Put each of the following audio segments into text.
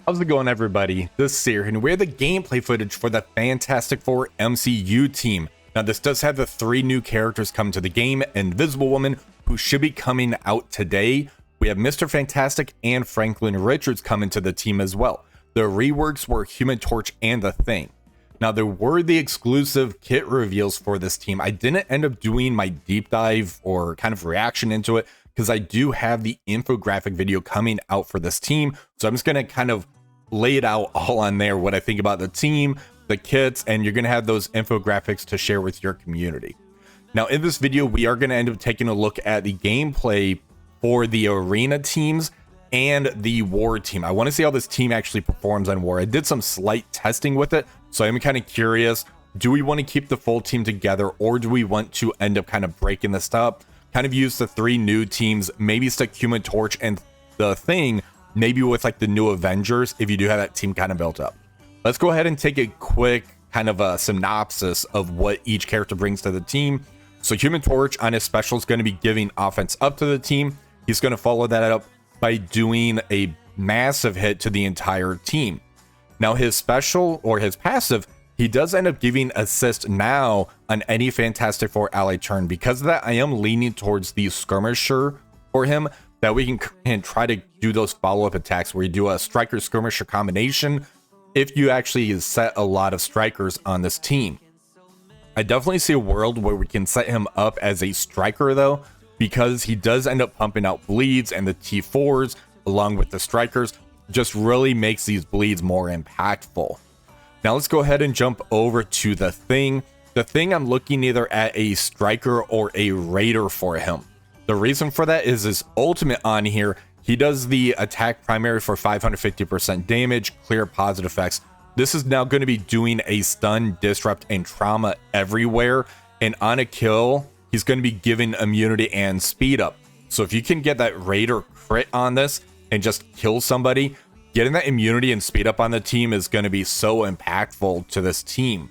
How's it going, everybody? This is Seer, and we have the gameplay footage for the Fantastic Four MCU team. Now, this does have the 3 new characters coming to the game: Invisible Woman, who should be coming out today. We have Mr. Fantastic and Franklin Richards coming to the team as well. The reworks were Human Torch and The Thing. Now, there were the exclusive kit reveals for this team. I didn't end up doing my deep dive or kind of reaction into it because I do have the infographic video coming out for this team. So I'm just going to kind of lay it out all on there, what I think about the team, the kits, and you're going to have those infographics to share with your community. Now, in this video, we are going to end up taking a look at the gameplay for the arena teams and the war team. I want to see how this team actually performs on war. I did some slight testing with it, so I'm kind of curious. Do we want to keep the full team together, or do we want to end up kind of breaking this up? Kind of use the 3 new teams, maybe stick Human Torch and The Thing, maybe with like the new Avengers, if you do have that team kind of built up. Let's go ahead and take a quick kind of a synopsis of what each character brings to the team. So Human Torch on his special is going to be giving offense up to the team. He's going to follow that up by doing a massive hit to the entire team. Now, his special or his passive, he does end up giving assist now on any Fantastic Four ally turn. Because of that, I am leaning towards the skirmisher for him, that we can try to do those follow-up attacks where you do a striker skirmisher combination if you actually set a lot of strikers on this team. I definitely see a world where we can set him up as a striker though, because he does end up pumping out bleeds, and the T4s along with the strikers just really makes these bleeds more impactful. Now let's go ahead and jump over to The Thing. The Thing, I'm looking either at a striker or a raider for him. The reason for that is his ultimate on here. He does the attack primary for 550% damage, clear positive effects. This is now going to be doing a stun, disrupt, and trauma everywhere. And on a kill, he's going to be giving immunity and speed up. So if you can get that raider crit on this and just kill somebody, getting that immunity and speed up on the team is going to be so impactful to this team.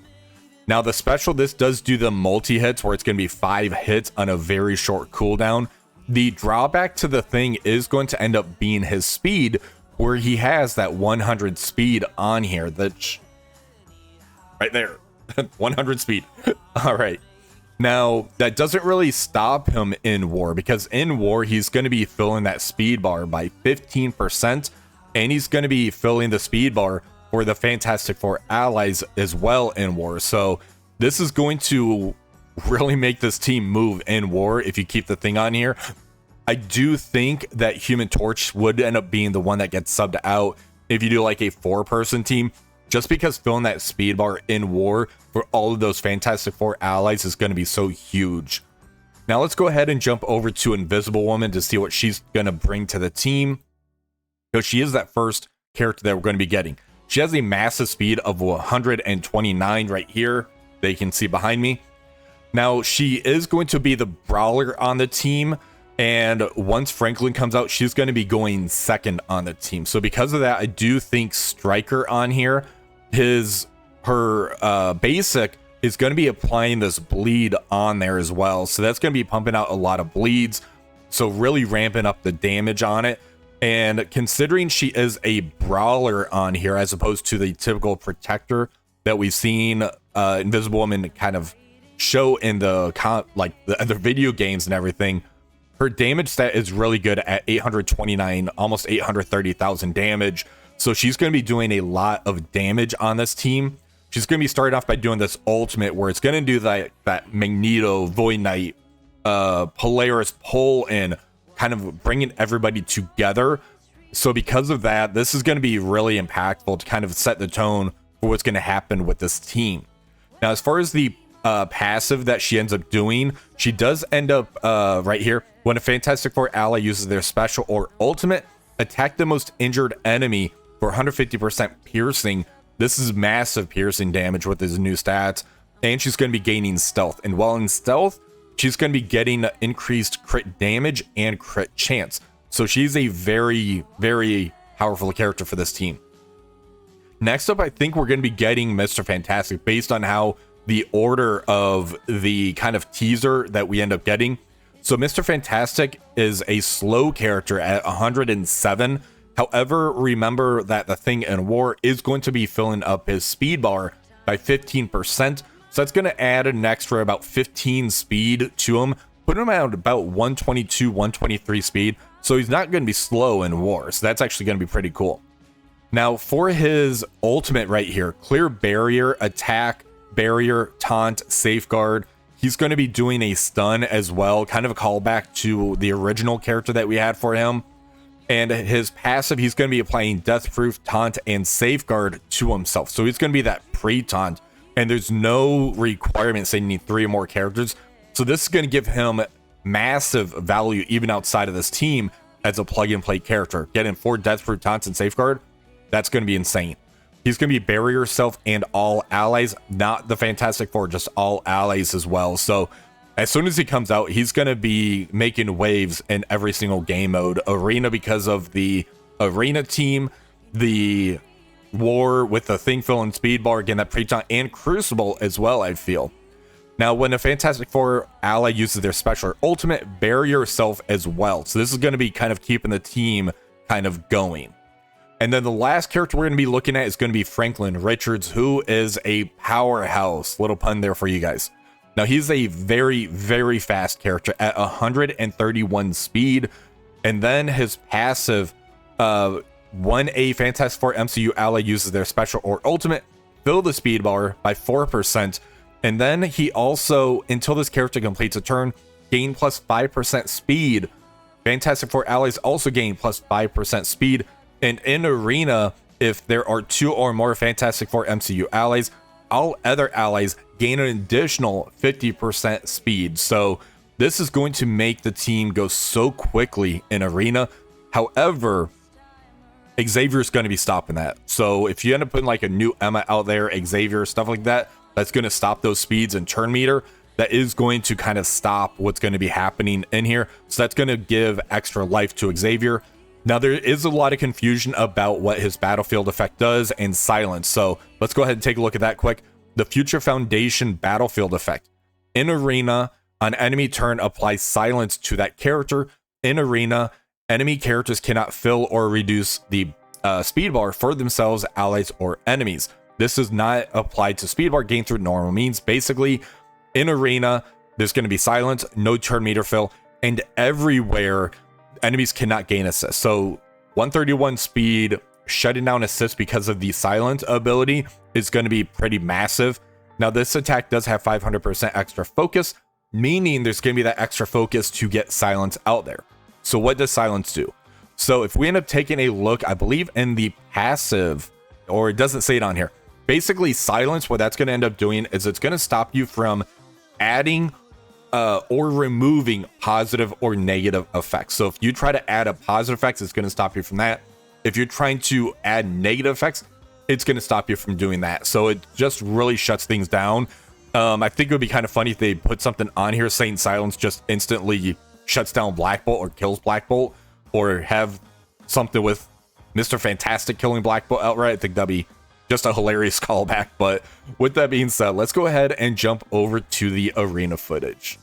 Now, the special, this does do the multi-hits where it's going to be 5 hits on a very short cooldown. The drawback to The Thing is going to end up being his speed, where he has that 100 speed on here. That's right there. 100 speed. All right. Now, that doesn't really stop him in war, because in war, he's going to be filling that speed bar by 15%, and he's going to be filling the speed bar for the Fantastic Four allies as well in war. So this is going to really make this team move in war if you keep The Thing on here. I do think that Human Torch would end up being the one that gets subbed out if you do like a 4-person team, just because filling that speed bar in war for all of those Fantastic Four allies is going to be so huge. Now let's go ahead and jump over to Invisible Woman to see what she's going to bring to the team, because she is that first character that we're going to be getting. She has a massive speed of 129 right here that you can see behind me. Now, she is going to be the brawler on the team, and once Franklin comes out, she's going to be going second on the team. So because of that, I do think striker on here, her basic is going to be applying this bleed on there as well. So that's going to be pumping out a lot of bleeds, so really ramping up the damage on it. And considering she is a brawler on here as opposed to the typical protector that we've seen Invisible Woman kind of show in the other video games and everything, her damage stat is really good at 829, almost 830,000 damage. So she's going to be doing a lot of damage on this team. She's going to be starting off by doing this ultimate where it's going to do that Magneto, Void Knight, Polaris pull in, kind of bringing everybody together. So because of that, this is going to be really impactful to kind of set the tone for what's going to happen with this team. Now, as far as the passive that she ends up doing, she does end up right here. When a Fantastic Four ally uses their special or ultimate, attack the most injured enemy for 150% piercing. This is massive piercing damage with his new stats. And she's going to be gaining stealth. And while in stealth, she's going to be getting increased crit damage and crit chance. So she's a very, very powerful character for this team. Next up, I think we're going to be getting Mr. Fantastic based on how the order of the kind of teaser that we end up getting. So Mr. Fantastic is a slow character at 107. However, remember that the Thing in War is going to be filling up his speed bar by 15%. So that's going to add an extra about 15 speed to him, put him at about 122, 123 speed. So he's not going to be slow in war. So that's actually going to be pretty cool. Now for his ultimate right here, clear barrier, attack, barrier, taunt, safeguard. He's going to be doing a stun as well, kind of a callback to the original character that we had for him. And his passive, he's going to be applying death proof, taunt, and safeguard to himself. So he's going to be that pre-taunt. And there's no requirement saying you need 3 or more characters. So this is going to give him massive value even outside of this team as a plug-and-play character. Getting 4 death proof, taunts, and safeguard, that's going to be insane. He's going to be barrier self and all allies, not the Fantastic Four, just all allies as well. So as soon as he comes out, he's going to be making waves in every single game mode. Arena because of the arena team, the war with the Thing filling speed bar, again, that pre-taunt, and Crucible as well, I feel. Now, when a Fantastic Four ally uses their special or ultimate, barrier self as well. So this is going to be kind of keeping the team kind of going. And then the last character we're going to be looking at is going to be Franklin Richards, who is a powerhouse. Little pun there for you guys. Now, he's a very, very fast character at 131 speed. And then his passive, when a Fantastic Four MCU ally uses their special or ultimate, fill the speed bar by 4%. And then he also, until this character completes a turn, gain plus 5% speed. Fantastic Four allies also gain plus 5% speed. And in Arena, if there are 2 or more Fantastic Four MCU allies, all other allies gain an additional 50% speed. So this is going to make the team go so quickly in Arena. However, Xavier's going to be stopping that. So if you end up putting like a new Emma out there, Xavier, stuff like that, that's going to stop those speeds and turn meter. That is going to kind of stop what's going to be happening in here. So that's going to give extra life to Xavier. Now, there is a lot of confusion about what his battlefield effect does and silence. So let's go ahead and take a look at that quick. The Future Foundation battlefield effect. In Arena, on enemy turn, apply silence to that character. In Arena, enemy characters cannot fill or reduce the speed bar for themselves, allies, or enemies. This is not applied to speed bar gained through normal means. Basically, in Arena, there's going to be silence, no turn meter fill, and everywhere enemies cannot gain assist. So 131 speed, shutting down assist because of the silent ability is going to be pretty massive. Now, this attack does have 500% extra focus, meaning there's going to be that extra focus to get silence out there. So what does silence do? So if we end up taking a look, I believe in the passive, or it doesn't say it on here. Basically, silence, what that's going to end up doing is it's going to stop you from adding or removing positive or negative effects. So if you try to add a positive effect, it's going to stop you from that. If you're trying to add negative effects, it's going to stop you from doing that. So it just really shuts things down. I think it would be kind of funny if they put something on here saying silence just instantly shuts down Black Bolt or kills Black Bolt, or have something with Mr. Fantastic killing Black Bolt outright. I think that'd be just a hilarious callback. But with that being said, let's go ahead and jump over to the arena footage.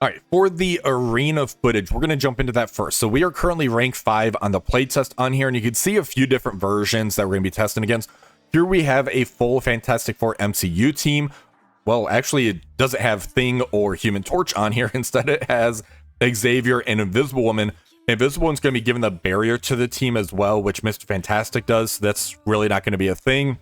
All right, for the arena footage, we're going to jump into that first. So we are currently rank 5 on the playtest on here, and you can see a few different versions that we're going to be testing against. Here we have a full Fantastic Four MCU team. Well, actually, it doesn't have Thing or Human Torch on here. Instead, it has Xavier and Invisible Woman. Invisible Woman's going to be given the barrier to the team as well, which Mr. Fantastic does. So that's really not going to be a thing.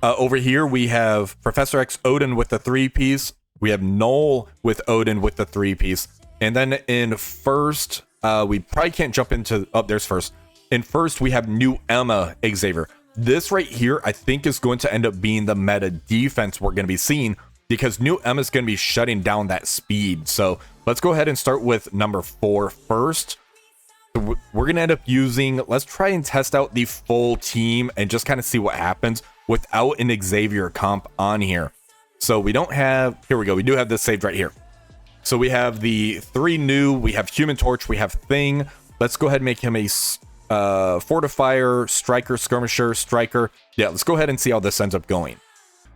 Over here, we have Professor X Odin with the 3-piece. We have Null with Odin with the 3-piece. And then in first, we probably can't jump into... Oh, there's first. In first, we have new Emma Xavier. This right here, I think, is going to end up being the meta defense we're going to be seeing, because new Emma is going to be shutting down that speed. So let's go ahead and start with number 4 first. We're going to end up using... Let's try and test out the full team and just kind of see what happens without an Xavier comp on here. So we don't have... Here we go. We do have this saved right here. So we have the 3 new. We have Human Torch. We have Thing. Let's go ahead and make him a Fortifier, Striker, Skirmisher, Striker. Yeah, let's go ahead and see how this ends up going.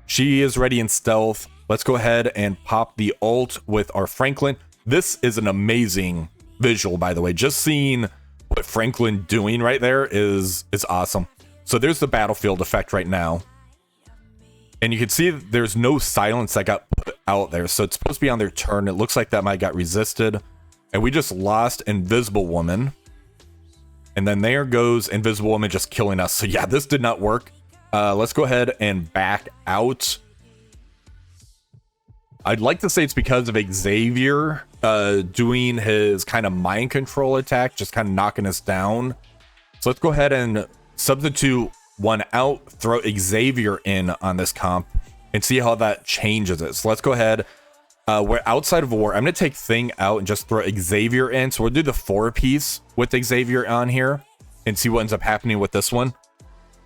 She is ready in stealth. Let's go ahead and pop the ult with our Franklin. This is an amazing visual, by the way. Just seeing what Franklin doing right there is awesome. So there's the battlefield effect right now. And you can see there's no silence that got put out there. So it's supposed to be on their turn. It looks like that might got resisted. And we just lost Invisible Woman. And then there goes Invisible Woman just killing us. So yeah, this did not work. Let's go ahead and back out. I'd like to say it's because of Xavier doing his kind of mind control attack, just kind of knocking us down. So let's go ahead and substitute one out, throw Xavier in on this comp, and see how that changes it. So let's go ahead. We're outside of war. I'm going to take Thing out and just throw Xavier in. So we'll do the 4-piece with Xavier on here and see what ends up happening with this one.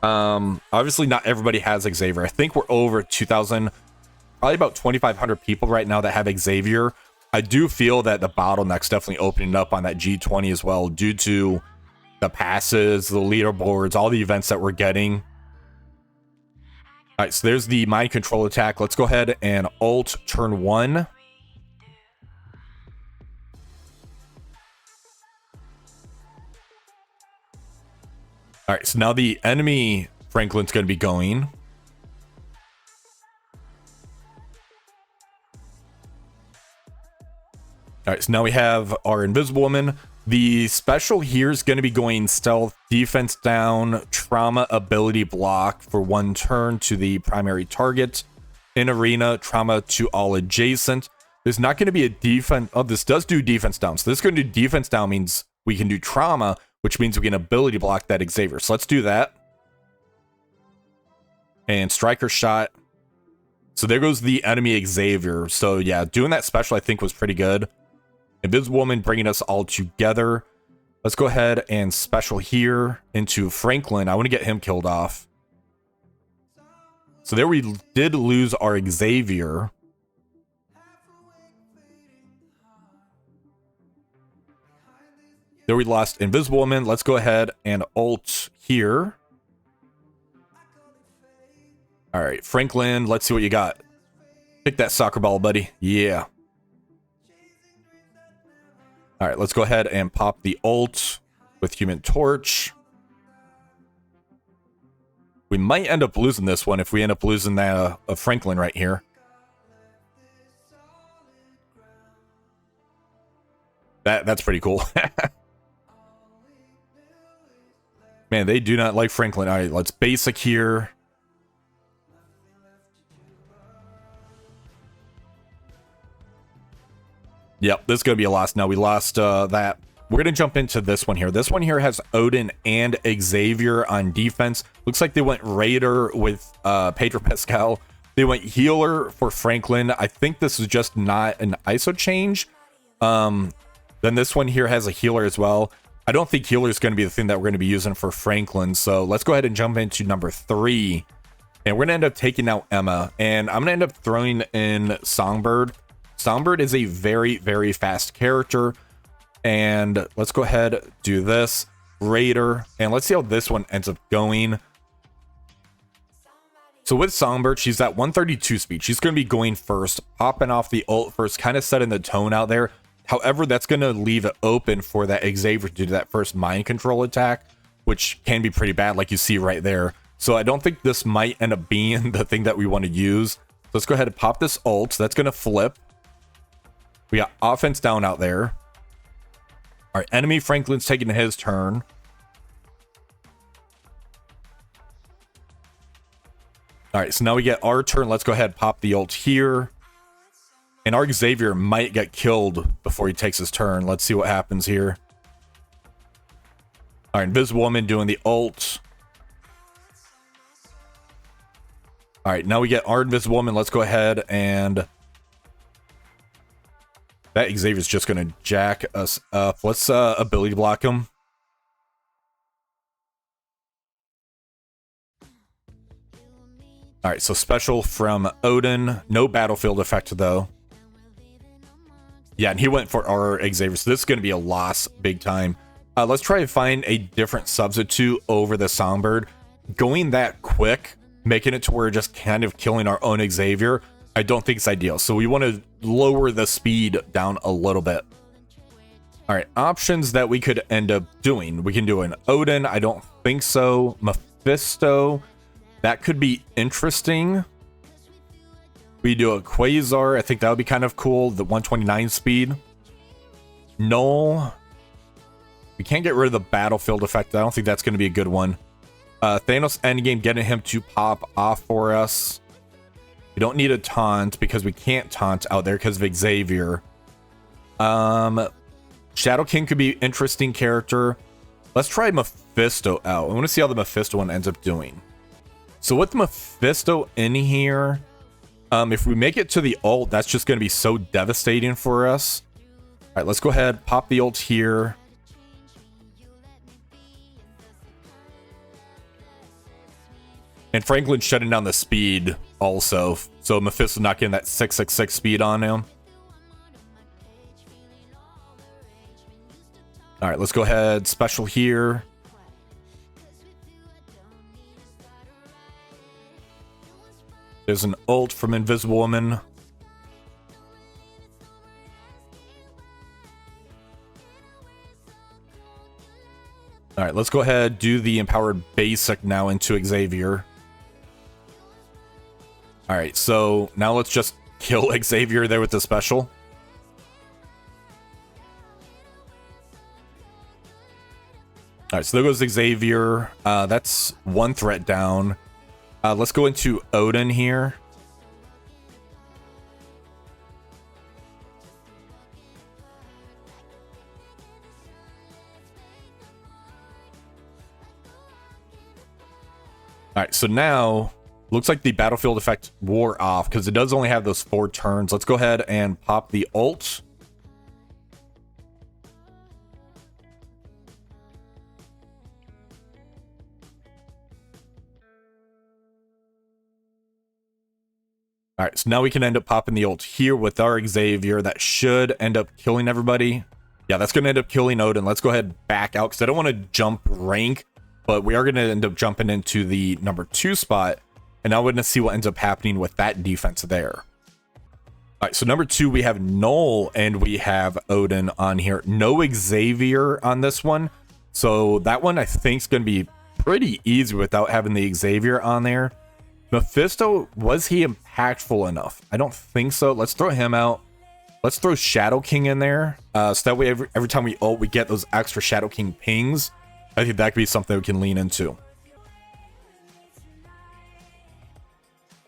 Obviously, not everybody has Xavier. I think we're over 2,000, probably about 2,500 people right now that have Xavier. I do feel that the bottleneck's definitely opening up on that G20 as well, due to the passes, the leaderboards, all the events that we're getting. All right, so there's the mind control attack. Let's go ahead and ult turn 1. All right, so now the enemy Franklin's going to be going. All right, so now we have our Invisible Woman. The special here is going to be going stealth, defense down, trauma ability block for 1 turn to the primary target. In arena, trauma to all adjacent. There's not going to be a defense. Oh, this does do defense down. So this is going to do defense down, means we can do trauma, which means we can ability block that Xavier. So let's do that. And striker shot. So there goes the enemy Xavier. So yeah, doing that special I think was pretty good. Invisible Woman bringing us all together. Let's go ahead and special here into Franklin. I want to get him killed off. So there we did lose our Xavier. There we lost Invisible Woman. Let's go ahead and ult here. All right, Franklin, let's see what you got. Pick that soccer ball, buddy. Yeah. All right, let's go ahead and pop the ult with Human Torch. We might end up losing this one if we end up losing that Franklin right here. That's pretty cool. Man, they do not like Franklin. All right, let's basic here. Yep, this is going to be a loss. Now we lost that. We're going to jump into this one here. This one here has Odin and Xavier on defense. Looks like they went Raider with Pedro Pascal. They went healer for Franklin. I think this is just not an ISO change. Then this one here has a healer as well. I don't think healer is going to be the thing that we're going to be using for Franklin. So let's go ahead and jump into number 3. And we're going to end up taking out Emma. And I'm going to end up throwing in Songbird. Songbird is a very, very fast character. And let's go ahead, do this. Raider. And let's see how this one ends up going. So with Songbird, she's at 132 speed. She's going to be going first, popping off the ult first, kind of setting the tone out there. However, that's going to leave it open for that Xavier to do that first mind control attack, which can be pretty bad, like you see right there. So I don't think this might end up being the thing that we want to use. Let's go ahead and pop this ult. That's going to flip. We got offense down out there. Our enemy Franklin's taking his turn. All right, so now we get our turn. Let's go ahead and pop the ult here. And our Xavier might get killed before he takes his turn. Let's see what happens here. All right, Invisible Woman doing the ult. All right, now we get our Invisible Woman. Let's go ahead and... that Xavier's just going to jack us up. Let's ability block him. All right, so special from Odin. No battlefield effect, though. Yeah, and he went for our Xavier, so this is going to be a loss big time. Let's try to find a different substitute over the Songbird. Going that quick, making it to where we're just kind of killing our own Xavier, I don't think it's ideal. So we want to lower the speed down a little bit. All All right, options that we could end up doing. We can do an Odin. I don't think so. Mephisto. That could be interesting. We do a Quasar. I think that would be kind of cool. The 129 speed. Null. We can't get rid of the battlefield effect. I don't think that's going to be a good one. Thanos endgame, getting him to pop off for us. We don't need a taunt because we can't taunt out there because of Xavier. Shadow King could be interesting character. Let's try Mephisto out. I want to see how the Mephisto one ends up doing. So with Mephisto in here, if we make it to the ult, that's just going to be so devastating for us. All right, let's go ahead, pop the ult here. And Franklin's shutting down the speed also, so Mephisto's not getting that 666 speed on him. All right, let's go ahead, special here. There's an ult from Invisible Woman. All right, let's go ahead, do the empowered basic now into Xavier. All right, so now let's just kill Xavier there with the special. All right, so there goes Xavier. That's one threat down. Let's go into Odin here. All right, so now looks like the battlefield effect wore off because it does only have those 4 turns. Let's go ahead and pop the ult. All right, so now we can end up popping the ult here with our Xavier. That should end up killing everybody. Yeah, that's going to end up killing Odin. Let's go ahead and back out because I don't want to jump rank, but we are going to end up jumping into the number 2 spot. And now we're going to see what ends up happening with that defense there. All right, so number 2, we have Null and we have Odin on here. No Xavier on this one. So that one I think is going to be pretty easy without having the Xavier on there. Mephisto, was he impactful enough? I don't think so. Let's throw him out. Let's throw Shadow King in there. So that way every time we ult, we get those extra Shadow King pings. I think that could be something we can lean into. All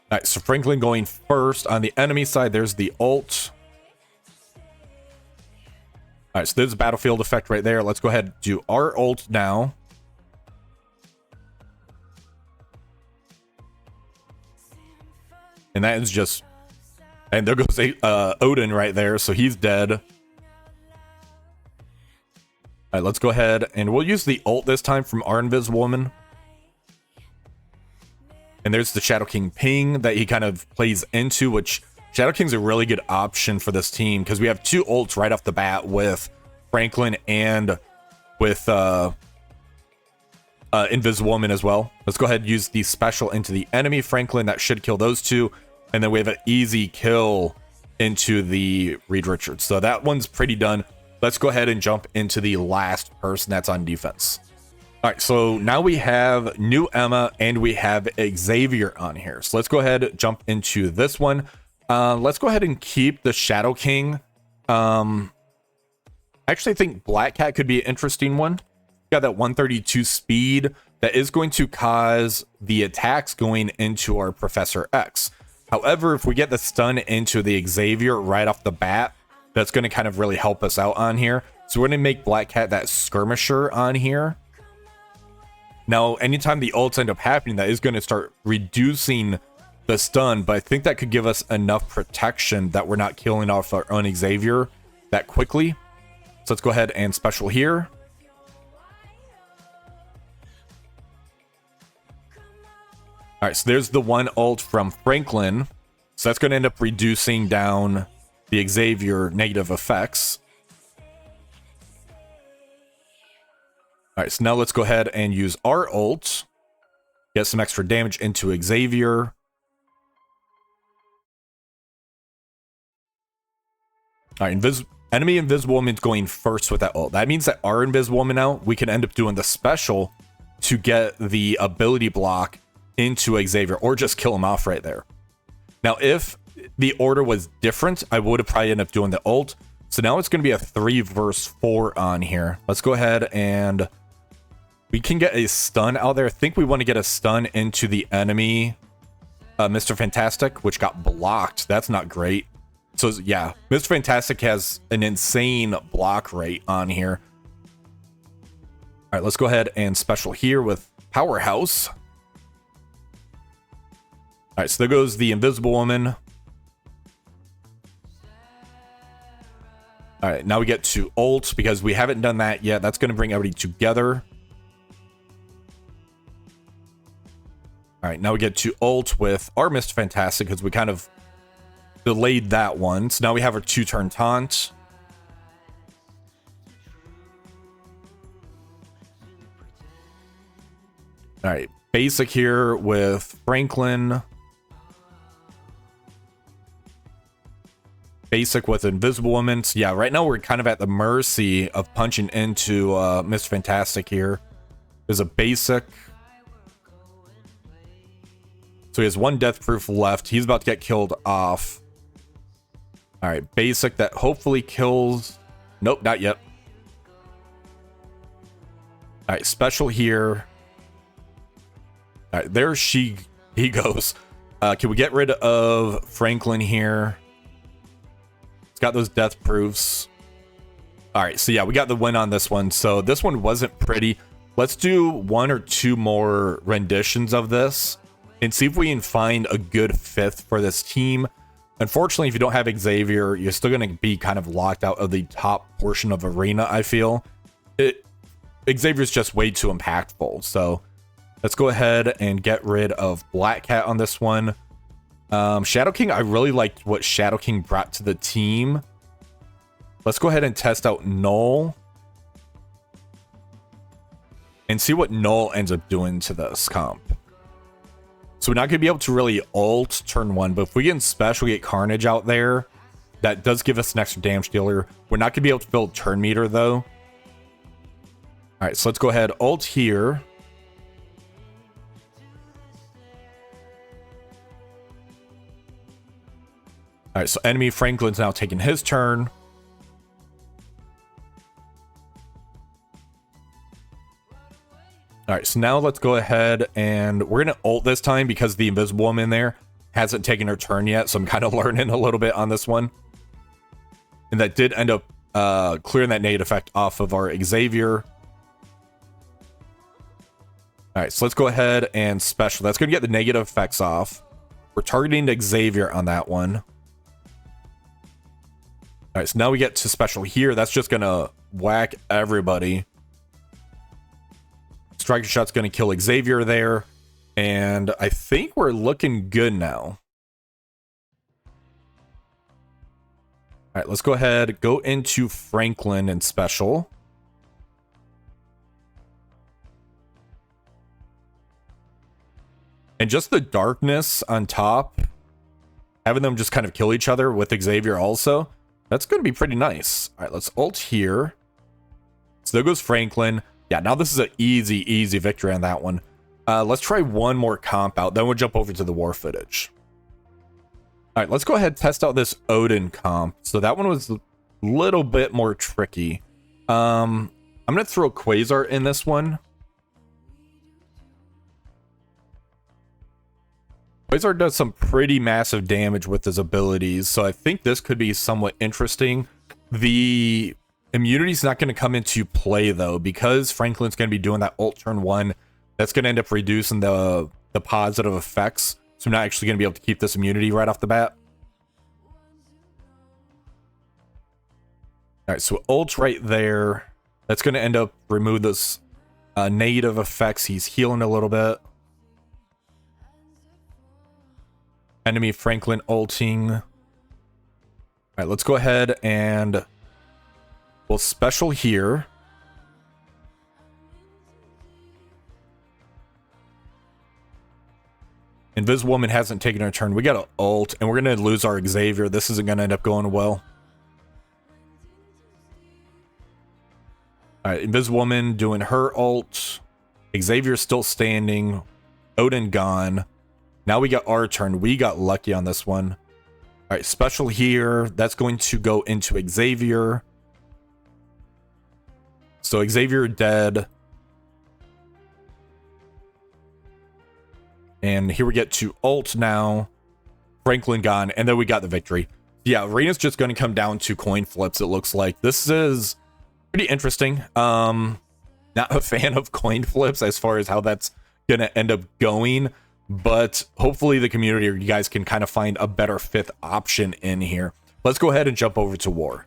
right, so Franklin going first. On the enemy side, there's the ult. All right, so there's a battlefield effect right there. Let's go ahead and do our ult now. And that is just... And there goes Odin right there, so he's dead. All right, let's go ahead, and we'll use the ult this time from our Invisible Woman. And there's the Shadow King ping that he kind of plays into, which Shadow King's a really good option for this team, because we have 2 ults right off the bat with Franklin and with Invisible Woman as well. Let's go ahead and use the special into the enemy Franklin. That should kill those 2. And then we have an easy kill into the Reed Richards. So that one's pretty done. Let's go ahead and jump into the last person that's on defense. All right, so now we have new Emma and we have Xavier on here. So let's go ahead and jump into this one. Let's go ahead and keep the Shadow King. I actually think Black Cat could be an interesting one. Got that 132 speed that is going to cause the attacks going into our Professor X. However, if we get the stun into the Xavier right off the bat, that's going to kind of really help us out on here. So we're going to make Black Cat that skirmisher on here. Now, anytime the ults end up happening, that is going to start reducing the stun, but I think that could give us enough protection that we're not killing off our own Xavier that quickly. So let's go ahead and special here. All right, so there's the one ult from Franklin. So that's going to end up reducing down the Xavier negative effects. All right, so now let's go ahead and use our ult. Get some extra damage into Xavier. All right, enemy Invisible Woman's going first with that ult. That means that our Invisible Woman now, we can end up doing the special to get the ability block into Xavier, or just kill him off right there. Now, if the order was different, I would have probably ended up doing the ult. So now it's going to be a 3 versus 4 on here. Let's go ahead and we can get a stun out there. I think we want to get a stun into the enemy, Mr. Fantastic, which got blocked. That's not great. So yeah, Mr. Fantastic has an insane block rate on here. All right, let's go ahead and special here with Powerhouse. All right, so there goes the Invisible Woman. All right, now we get to ult because we haven't done that yet. That's going to bring everybody together. All right, now we get to ult with our Mr. Fantastic because we kind of delayed that one. So now we have our 2-turn taunt. All right, basic here with Franklin. Basic with Invisible Woman. So yeah, right now we're kind of at the mercy of punching into Mr. Fantastic here. There's a basic. So he has 1 death proof left. He's about to get killed off. All right, basic that hopefully kills. Nope, not yet. All right, special here. All right, there he goes. Can we get rid of Franklin here? It's got those death proofs. All right, so yeah, we got the win on this one. So this one wasn't pretty. Let's do 1 or 2 more renditions of this and see if we can find a good 5th for this team. Unfortunately, if you don't have Xavier, you're still going to be kind of locked out of the top portion of Arena, I feel. Xavier's just way too impactful. So let's go ahead and get rid of Black Cat on this one. Shadow King, I really liked what Shadow King brought to the team. Let's go ahead and test out Null and see what Null ends up doing to this comp. So we're not going to be able to really ult turn 1, but if we get in special, we get Carnage out there. That does give us an extra damage dealer. We're not going to be able to build turn meter though. All right, so let's go ahead, ult here. All right, so enemy Franklin's now taking his turn. All right, so now let's go ahead and we're going to ult this time because the Invisible Woman there hasn't taken her turn yet. So I'm kind of learning a little bit on this one. And that did end up clearing that nade effect off of our Xavier. All right, so let's go ahead and special. That's going to get the negative effects off. We're targeting Xavier on that one. All right, so now we get to special here. That's just going to whack everybody. Striker Shot's going to kill Xavier there. And I think we're looking good now. All right, let's go ahead, go into Franklin and special. And just the darkness on top, having them just kind of kill each other with Xavier also, that's going to be pretty nice. All right, let's ult here. So there goes Franklin. Yeah, now this is an easy victory on that one. Let's try one more comp out, then we'll jump over to the war footage. All right, let's go ahead and test out this Odin comp. So that one was a little bit more tricky. I'm going to throw Quasar in this one. Quasar does some pretty massive damage with his abilities, so I think this could be somewhat interesting. The immunity's not going to come into play, though, because Franklin's going to be doing that ult turn 1. That's going to end up reducing the positive effects, so I'm not actually going to be able to keep this immunity right off the bat. All right, so ult right there. That's going to end up remove this negative effects. He's healing a little bit. Enemy Franklin ulting. All right, let's go ahead and we'll special here. Invisible Woman hasn't taken her turn. We got an ult, and we're going to lose our Xavier. This isn't going to end up going well. All right, Invisible Woman doing her ult. Xavier's still standing. Odin gone. Now we got our turn. We got lucky on this one. All right, special here. That's going to go into Xavier. So Xavier dead. And here we get to ult now. Franklin gone. And then we got the victory. Yeah, Reina's just going to come down to coin flips, it looks like. This is pretty interesting. Not a fan of coin flips as far as how that's going to end up going. But hopefully the community or you guys can kind of find a better fifth option in here. Let's go ahead and jump over to war.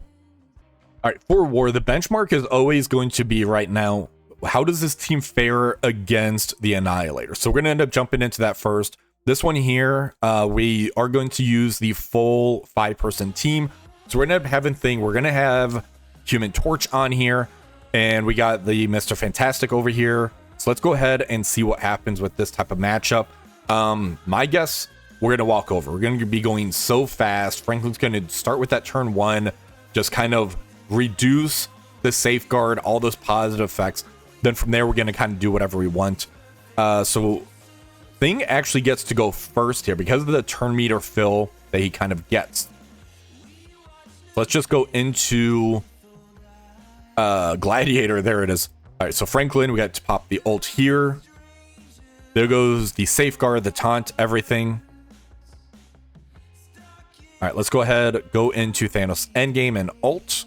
All right, for war, the benchmark is always going to be right now, how does this team fare against the Annihilator? So we're going to end up jumping into that first. This one here, we are going to use the full 5-person team. So we're going to end up having we're going to have Human Torch on here. And we got the Mr. Fantastic over here. So let's go ahead and see what happens with this type of matchup. My guess, we're going to walk over. We're going to be going so fast. Franklin's going to start with that turn 1, just kind of reduce the safeguard, all those positive effects. Then from there, we're going to kind of do whatever we want. So Thing actually gets to go first here because of the turn meter fill that he kind of gets. Let's just go into Gladiator. There it is. All right, so Franklin, we got to pop the ult here. There goes the safeguard, the taunt, everything. All right, let's go ahead, go into Thanos endgame and ult.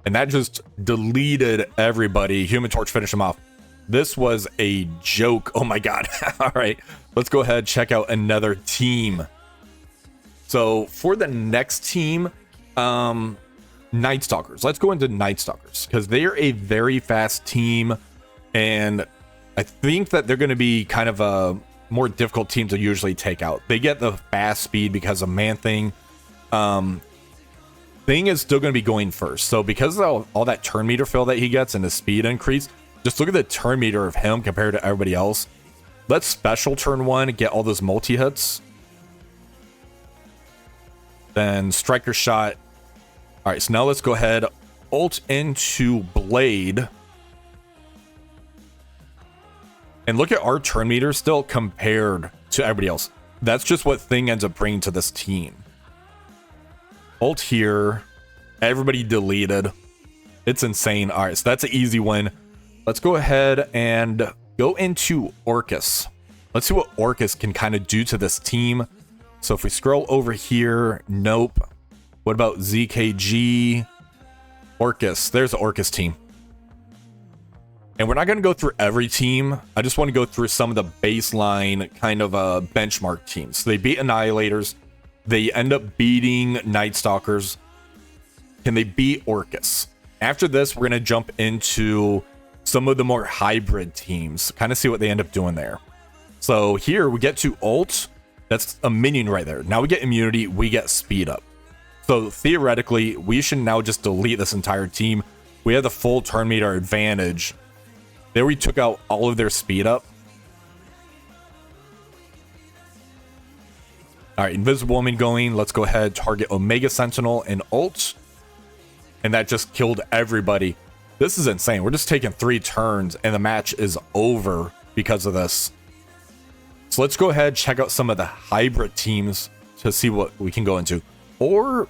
And that just deleted everybody. Human Torch finished him off. This was a joke. Oh my god. All right, let's go ahead, check out another team. So for the next team, Night Stalkers. Let's go into Night Stalkers because they're a very fast team. And I think that they're going to be kind of a more difficult team to usually take out. They get the fast speed because of Man-Thing. Thing is still going to be going first. So because of all that turn meter fill that he gets and the speed increase, just look at the turn meter of him compared to everybody else. Let's special turn 1, get all those multi-hits. Then Striker Shot. All right, so now let's go ahead, ult into Blade. And look at our turn meter still compared to everybody else. That's just what Thing ends up bringing to this team. Ult here. Everybody deleted. It's insane. All right, so that's an easy win. Let's go ahead and go into Orcus. Let's see what Orcus can kind of do to this team. So if we scroll over here, nope. What about ZKG? Orcus. There's the Orcus team. And we're not going to go through every team. I just want to go through some of the baseline kind of benchmark teams. So they beat Annihilators. They end up beating Night Stalkers. Can they beat Orcus? After this, we're going to jump into some of the more hybrid teams. Kind of see what they end up doing there. So here we get to ult. That's a minion right there. Now we get immunity. We get speed up. So theoretically, we should now just delete this entire team. We have the full turn meter advantage. There we took out all of their speed up. All right, Invisible Woman going. Let's go ahead, target Omega Sentinel and ult. And that just killed everybody. This is insane. We're just taking 3 turns and the match is over because of this. So let's go ahead, check out some of the hybrid teams to see what we can go into. Or,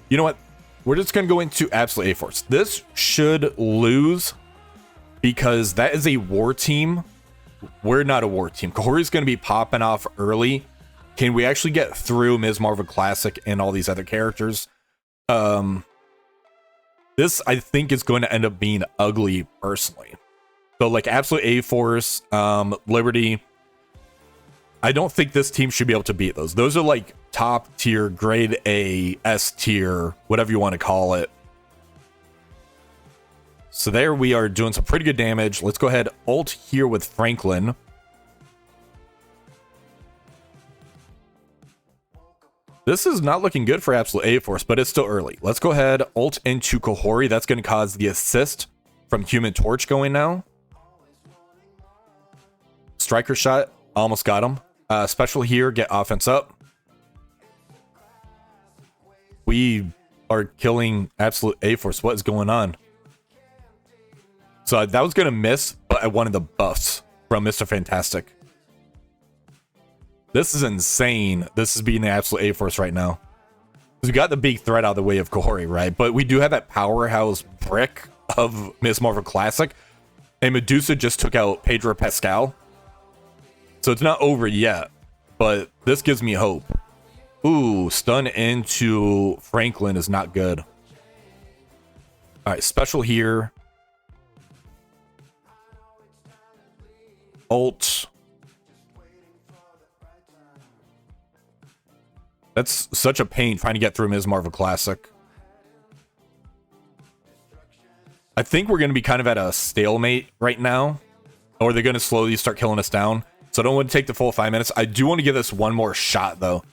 you know what? We're just going to go into Absolute A-Force. This should lose because that is a war team. We're not a war team. Kahori's going to be popping off early. Can we actually get through Ms. Marvel Classic and all these other characters? This, I think, is going to end up being ugly, personally. So, like, Absolute A-Force, Liberty, I don't think this team should be able to beat those. Those are, like, top tier, grade A, S tier, whatever you want to call it. So there we are doing some pretty good damage. Let's go ahead, ult here with Franklin. This is not looking good for Absolute A-Force, but it's still early. Let's go ahead, ult into Kahori. That's going to cause the assist from Human Torch going now. Striker Shot, almost got him. Special here, get offense up. We are killing absolute A-Force. What is going on? So that was going to miss, but I wanted the buffs from Mr. Fantastic. This is insane. This is being the absolute A-Force right now. Because we got the big threat out of the way of Kahori, right? But we do have that powerhouse brick of Ms. Marvel Classic. And Medusa just took out Pedro Pascal. So it's not over yet. But this gives me hope. Ooh, stun into Franklin is not good. Alright, special here. Ult. That's such a pain trying to get through Ms. Marvel Classic. I think we're going to be kind of at a stalemate right now. Or they're going to slowly start killing us down. So I don't want to take the full 5 minutes. I do want to give this one more shot, though.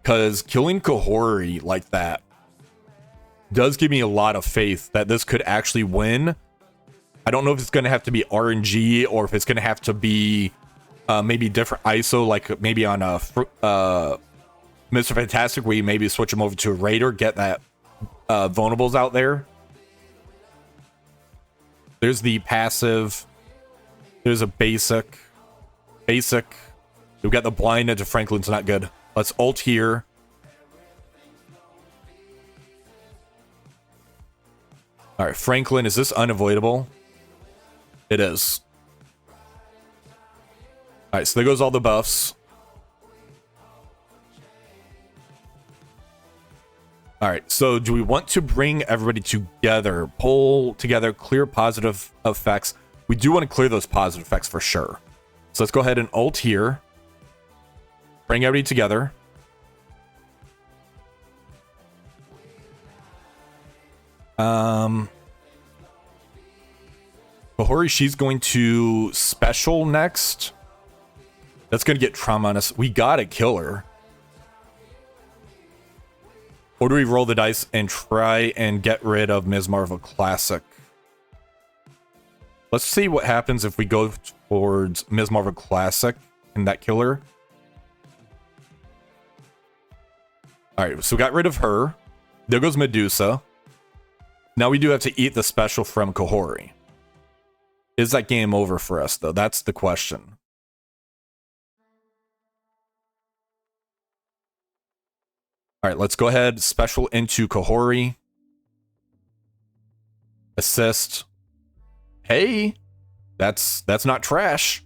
Because killing Kahori like that does give me a lot of faith that this could actually win. I don't know if it's going to have to be RNG or if it's going to have to be maybe different ISO, like maybe on a Mr. Fantastic, where you maybe switch him over to a Raider, get that vulnerables out there. There's the passive. There's a basic. Basic. We've got the blind into Franklin's not good. Let's ult here. All right, Franklin, is this unavoidable? It is. All right, so there goes all the buffs. All right, so do we want to bring everybody together, pull together, clear positive effects? We do want to clear those positive effects for sure. So let's go ahead and ult here. Bring everybody together. Kahori, she's going to special next. That's going to get trauma on us. We gotta kill her. Or do we roll the dice and try and get rid of Ms. Marvel Classic? Let's see what happens if we go towards Ms. Marvel Classic and that kill her. Alright, so we got rid of her. There goes Medusa. Now we do have to eat the special from Kahori. Is that game over for us, though? That's the question. Alright, let's go ahead. Special into Kahori. Assist. Hey! That's not trash.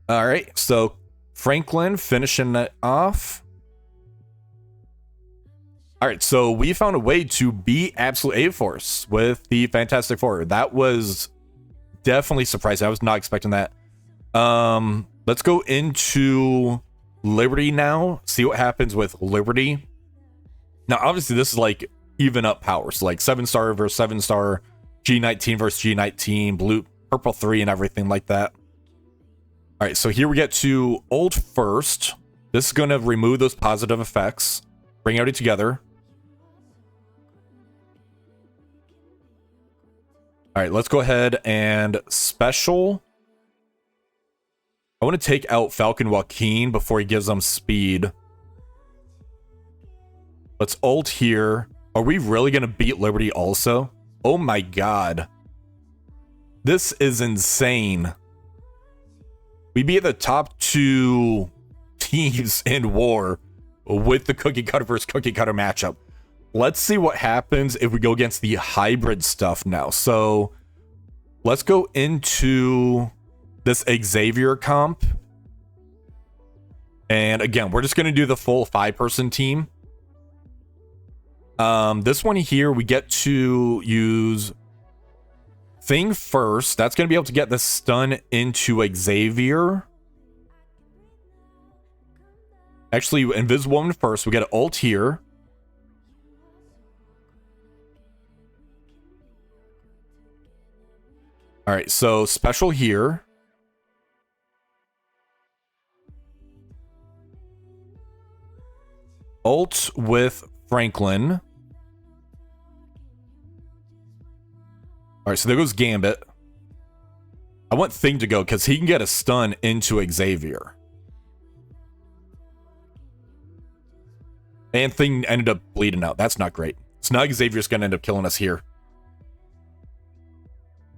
Alright, so Franklin finishing it off. Alright, so we found a way to beat Absolute A-Force with the Fantastic Four. That was definitely surprising. I was not expecting that. Let's go into Liberty now. See what happens with Liberty. Now, obviously, this is like even up powers. Like 7-star versus 7-star, G19 versus G19, blue, purple 3, and everything like that. Alright, so here we get to ult first. This is going to remove those positive effects. Bring everybody together. Alright, let's go ahead and special. I want to take out Falcon Joaquin before he gives them speed. Let's ult here. Are we really going to beat Liberty also? Oh my god. This is insane. We beat the top 2 teams in war with the cookie cutter versus cookie cutter matchup. Let's see what happens if we go against the hybrid stuff now. So let's go into this Xavier comp. And again, we're just going to do the full 5-person team. This one here, we get to use Thing first. That's going to be able to get the stun into Xavier. Actually, Invisible Woman first. We get an ult here. Alright, so special here. Ult with Franklin. Alright, so there goes Gambit. I want Thing to go because he can get a stun into Xavier. And Thing ended up bleeding out. That's not great. So now Xavier's going to end up killing us here.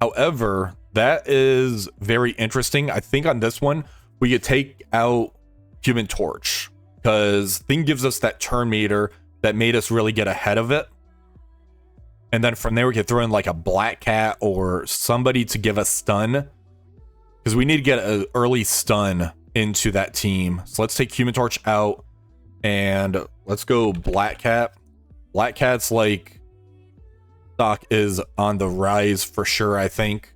However, that is very interesting. I think on this one, we could take out Human Torch, because Thing gives us that turn meter that made us really get ahead of it. And then from there, we could throw in like a Black Cat or somebody to give us stun, because we need to get an early stun into that team. So let's take Human Torch out and let's go Black Cat. Black Cat's like stock is on the rise for sure, I think.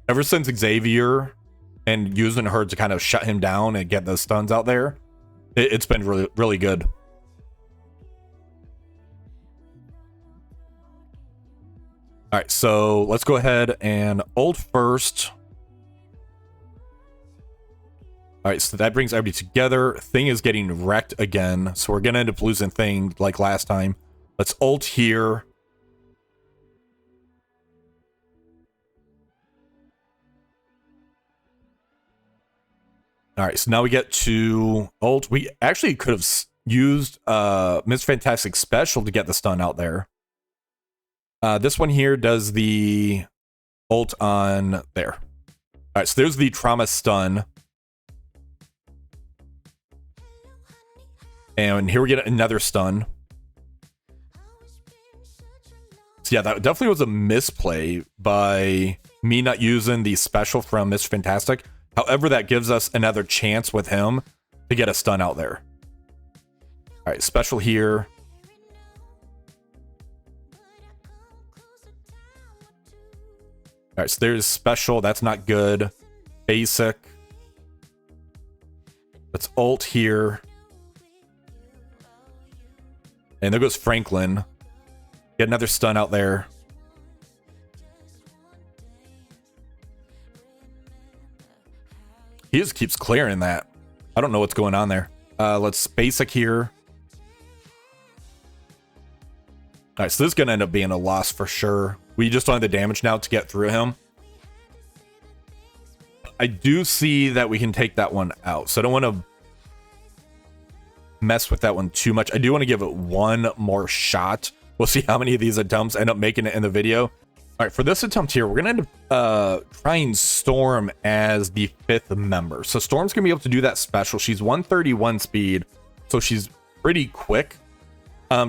Ever since Xavier and using her to kind of shut him down and get those stuns out there, it's been really, really good. All right, so let's go ahead and ult first. All right, so that brings everybody together. Thing is getting wrecked again, so we're gonna end up losing Thing like last time. Let's ult here. All right, so now we get to ult. We actually could have used Miss Fantastic special to get the stun out there. This one here does the ult on there. All right, so there's the trauma stun. And here we get another stun. So yeah, that definitely was a misplay by me not using the special from Miss Fantastic. However, that gives us another chance with him to get a stun out there. All right, special here. All right, so there's special. That's not good. Basic. Let's ult here. And there goes Franklin. Get another stun out there. He just keeps clearing that. I don't know what's going on there. Let's basic here. All right, so this is going to end up being a loss for sure. We just don't have the damage now to get through him. I do see that we can take that one out, so I don't want to mess with that one too much. I do want to give it one more shot. We'll see how many of these attempts end up making it in the video. All right, for this attempt here, we're going to end up trying Storm as the 5th member. So Storm's going to be able to do that special. She's 131 speed, so she's pretty quick.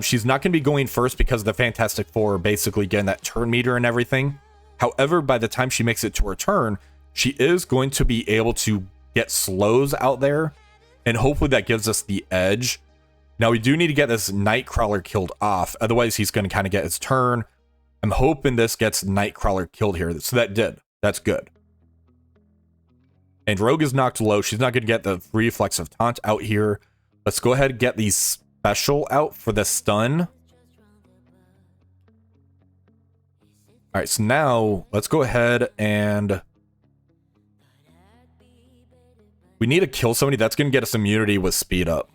She's not going to be going first because the Fantastic Four basically getting that turn meter and everything. However, by the time she makes it to her turn, she is going to be able to get slows out there, and hopefully that gives us the edge. Now, we do need to get this Nightcrawler killed off. Otherwise, he's going to kind of get his turn. I'm hoping this gets Nightcrawler killed here. So that did. That's good. And Rogue is knocked low. She's not going to get the reflex of taunt out here. Let's go ahead and get the special out for the stun. All right, so now let's go ahead and we need to kill somebody that's going to get us immunity with speed up.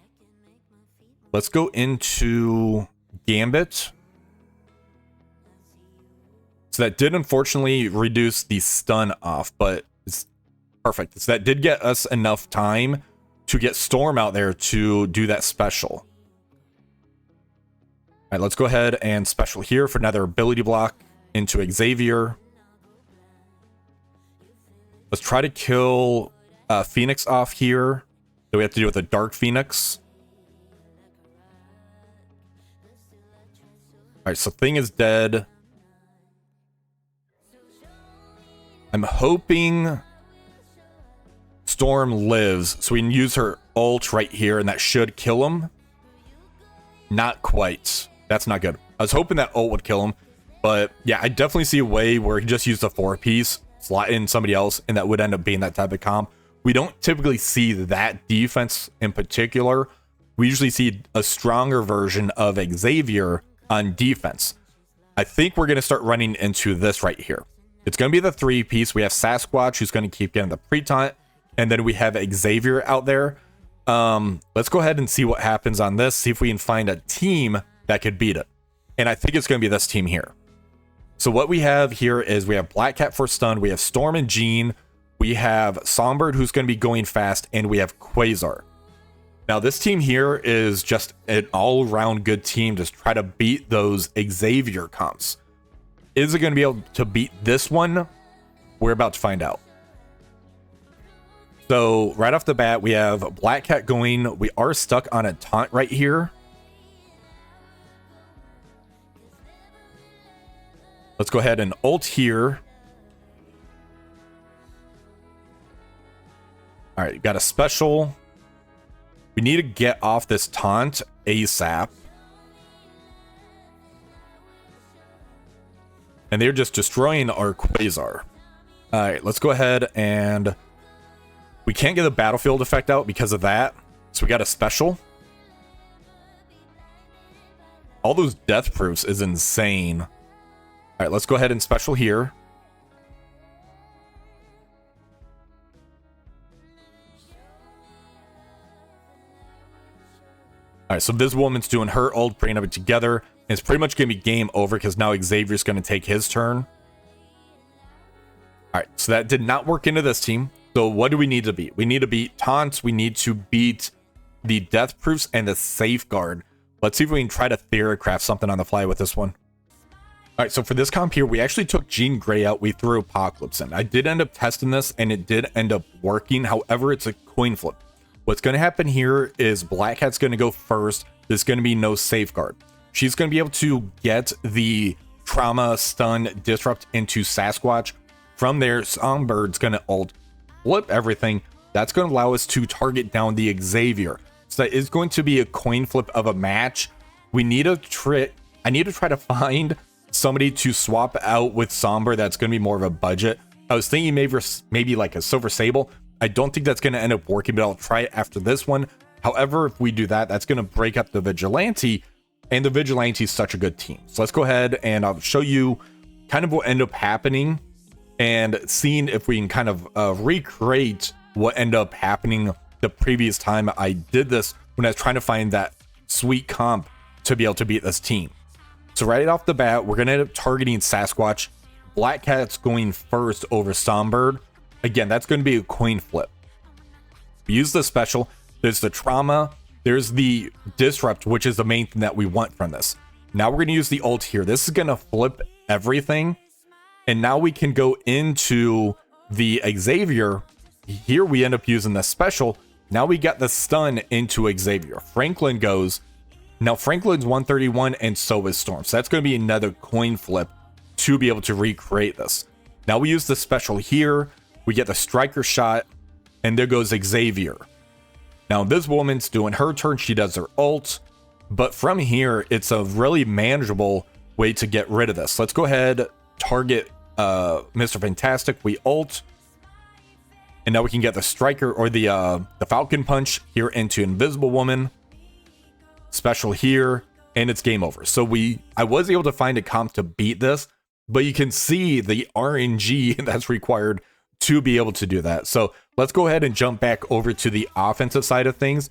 Let's go into Gambit. So that did unfortunately reduce the stun off, but it's perfect. So that did get us enough time to get Storm out there to do that special. All right, let's go ahead and special here for another ability block into Xavier. Let's try to kill Phoenix off here. So we have to do with the Dark Phoenix. All right, so Thing is dead. I'm hoping Storm lives, so we can use her ult right here, and that should kill him. Not quite. That's not good. I was hoping that ult would kill him, but yeah, I definitely see a way where he just used a 4-piece, slot in somebody else, and that would end up being that type of comp. We don't typically see that defense in particular. We usually see a stronger version of Xavier on defense. I think we're going to start running into this right here. It's going to be the 3-piece. We have Sasquatch, who's going to keep getting the pre-taunt, and then we have Xavier out there. Let's go ahead and see what happens on this, see if we can find a team that could beat it. And I think it's going to be this team here. So what we have here is we have Black Cat for stun, we have Storm and Jean, we have Songbird, who's going to be going fast, and we have Quasar. Now, this team here is just an all-around good team to try to beat those Xavier comps. Is it going to be able to beat this one? We're about to find out. So, right off the bat, we have Black Cat going. We are stuck on a taunt right here. Let's go ahead and ult here. All right, got a special. We need to get off this taunt ASAP. And they're just destroying our Quasar. All right, let's go ahead and... We can't get the battlefield effect out because of that. So we got a special. All those death proofs is insane. All right, let's go ahead and special here. All right, so this woman's doing her ult, bringing it together. And it's pretty much going to be game over because now Xavier's going to take his turn. All right, so that did not work into this team. So what do we need to beat? We need to beat taunts. We need to beat the death proofs and the safeguard. Let's see if we can try to theorycraft something on the fly with this one. All right, so for this comp here, we actually took Jean Grey out. We threw Apocalypse in. I did end up testing this, and it did end up working. However, it's a coin flip. What's going to happen here is Black Cat's going to go first. There's going to be no safeguard. She's going to be able to get the trauma, stun, disrupt into Sasquatch. From there, Songbird's going to ult, flip everything. That's going to allow us to target down the Xavier. So that is going to be a coin flip of a match. We need a trick. I need to try to find somebody to swap out with Somber. That's going to be more of a budget. I was thinking maybe like a Silver Sable. I don't think that's going to end up working, but I'll try it after this one. However, if we do that, that's going to break up the Vigilante, and the Vigilante is such a good team. So let's go ahead and I'll show you kind of what ended up happening and seeing if we can kind of recreate what ended up happening the previous time I did this when I was trying to find that sweet comp to be able to beat this team. So right off the bat, we're going to end up targeting Sasquatch. Black Cat's going first over Songbird. Again, that's going to be a coin flip. We use the special. There's the trauma. There's the disrupt, which is the main thing that we want from this. Now we're going to use the ult here. This is going to flip everything. And now we can go into the Xavier. Here we end up using the special. Now we got the stun into Xavier. Franklin goes. Now Franklin's 131 and so is Storm. So that's going to be another coin flip to be able to recreate this. Now we use the special here. We get the striker shot, and there goes Xavier. Now this woman's doing her turn. She does her ult, but from here, it's a really manageable way to get rid of this. Let's go ahead, target Mr. Fantastic. We ult, and now we can get the striker or the Falcon Punch here into Invisible Woman. Special here, and it's game over. So I was able to find a comp to beat this, but you can see the RNG that's required to be able to do that. So let's go ahead and jump back over to the offensive side of things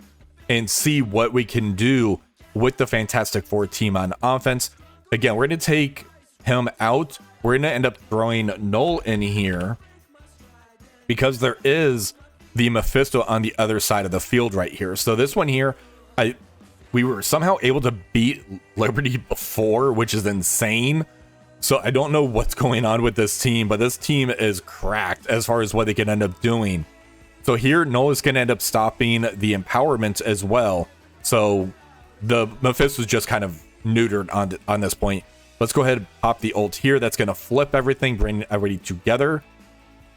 and see what we can do with the Fantastic Four team on offense. Again, we're going to take him out. We're going to end up throwing Null in here because there is the Mephisto on the other side of the field right here. So this one here, we were somehow able to beat Liberty before, which is insane. So I don't know what's going on with this team, but this team is cracked as far as what they can end up doing. So here, Null is going to end up stopping the empowerment as well. So the Mephisto is just kind of neutered on this point. Let's go ahead and pop the ult here. That's going to flip everything, bring everybody together.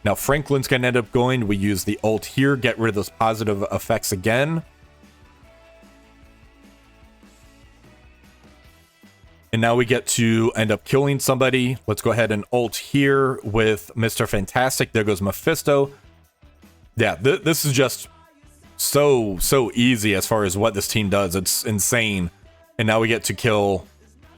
Now Franklin's going to end up going. We use the ult here, get rid of those positive effects again. And now we get to end up killing somebody. Let's go ahead and ult here with Mr. Fantastic. There goes Mephisto. Yeah, this is just so easy as far as what this team does. It's insane. And now we get to kill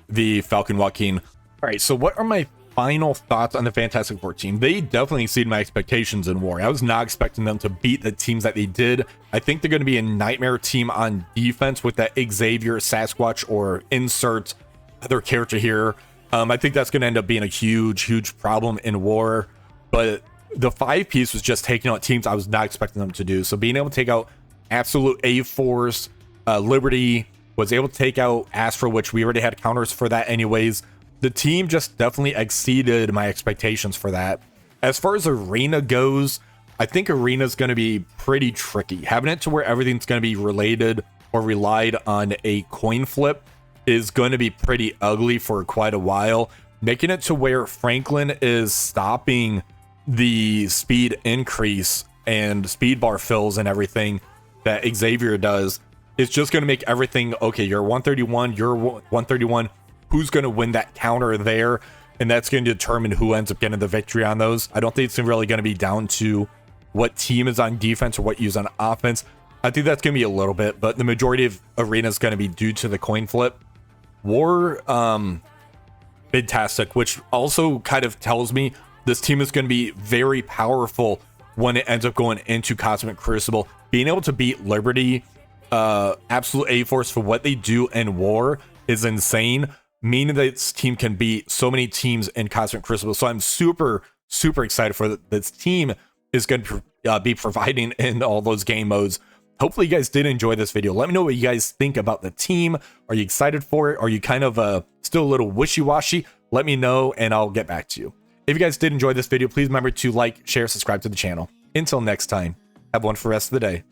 the Falcon Joaquin. All right, so what are my final thoughts on the Fantastic Four team? They definitely exceeded my expectations in War. I was not expecting them to beat the teams that they did. I think they're going to be a nightmare team on defense with that Xavier, Sasquatch, or insert other character here. I think that's going to end up being a huge problem in War, but the 5-piece was just taking out teams I was not expecting them to do. So being able to take out Absolute A-Force, Liberty, was able to take out Astra, which we already had counters for that anyways. The team just definitely exceeded my expectations for that. As far as Arena goes, I think Arena is going to be pretty tricky. Having it to where everything's going to be related or relied on a coin flip is going to be pretty ugly for quite a while. Making it to where Franklin is stopping the speed increase and speed bar fills and everything that Xavier does, it's just going to make everything, okay, you're 131, you're 131, who's going to win that counter there? And that's going to determine who ends up getting the victory on those. I don't think it's really going to be down to what team is on defense or what you use on offense. I think that's going to be a little bit, but the majority of Arena is going to be due to the coin flip. War, fantastic, which also kind of tells me this team is going to be very powerful when it ends up going into Cosmic Crucible. Being able to beat Liberty, Absolute A-Force for what they do in War is insane, meaning that this team can beat so many teams in Cosmic Crucible. So I'm super excited for this team is going to be providing in all those game modes. Hopefully you guys did enjoy this video. Let me know what you guys think about the team. Are you excited for it? Are you kind of still a little wishy-washy? Let me know and I'll get back to you. If you guys did enjoy this video, please remember to like, share, subscribe to the channel. Until next time, have one for the rest of the day.